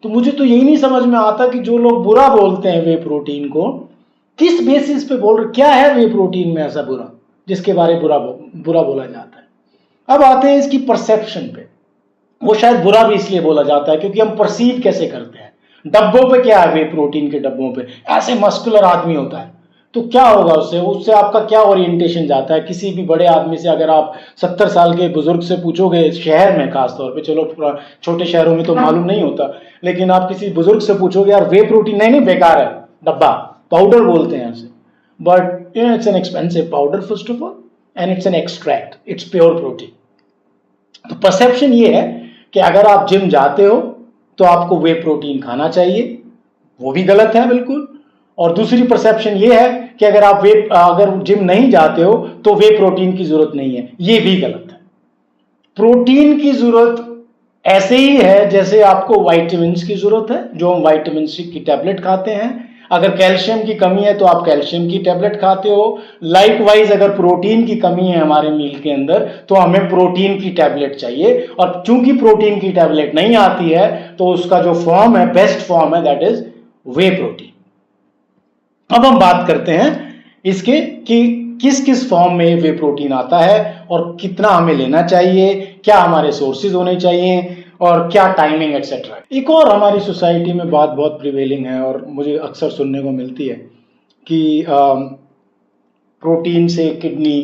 तो मुझे तो यही नहीं समझ में आता कि जो लोग बुरा बोलते हैं वे प्रोटीन को, किस बेसिस पे बोल रहे, क्या है वे प्रोटीन में ऐसा बुरा जिसके बारे में बुरा बोला जाता है। अब आते हैं इसकी परसेप्शन पे। वो शायद बुरा भी इसलिए बोला जाता है क्योंकि हम परसीव कैसे करते हैं। डब्बों पे क्या है, वे प्रोटीन के डब्बों पे ऐसे मस्कुलर आदमी होता है, तो क्या होगा उससे, उससे आपका क्या ओरिएंटेशन जाता है। किसी भी बड़े आदमी से अगर आप 70 साल के बुजुर्ग से पूछोगे, शहर में खासतौर पे, चलो छोटे शहरों में तो मालूम नहीं होता, लेकिन आप किसी बुजुर्ग से पूछोगे यार वे प्रोटीन, नहीं नहीं बेकार है, डब्बा, पाउडर बोलते हैं उसे, but it's an expensive powder first of all, and it's an extract, it's pure protein. तो परसेप्शन ये है कि अगर आप जिम जाते हो तो आपको वे प्रोटीन खाना चाहिए, वो भी गलत है बिल्कुल। और दूसरी परसेप्शन ये है कि अगर जिम नहीं जाते हो तो वे प्रोटीन की जरूरत नहीं है, ये भी गलत है। प्रोटीन की जरूरत ऐसे ही है जैसे आपको वाइटामिन की जरूरत है, जो हम वाइटामिन सी की टैबलेट खाते हैं। अगर कैल्शियम की कमी है तो आप कैल्शियम की टैबलेट खाते हो। लाइकवाइज अगर प्रोटीन की कमी है हमारे मील के अंदर तो हमें प्रोटीन की टैबलेट चाहिए, और चूंकि प्रोटीन की टैबलेट नहीं आती है तो उसका जो फॉर्म है, बेस्ट फॉर्म है, दैट इज वे प्रोटीन। अब हम बात करते हैं इसके कि किस किस फॉर्म में वे प्रोटीन आता है और कितना हमें लेना चाहिए, क्या हमारे सोर्सेज होने चाहिए और क्या टाइमिंग एक्सेट्रा। एक और हमारी सोसाइटी में बात बहुत प्रिवेलिंग है और मुझे अक्सर सुनने को मिलती है कि प्रोटीन से किडनी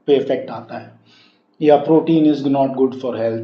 पे इफेक्ट आता है, या protein is not good for health.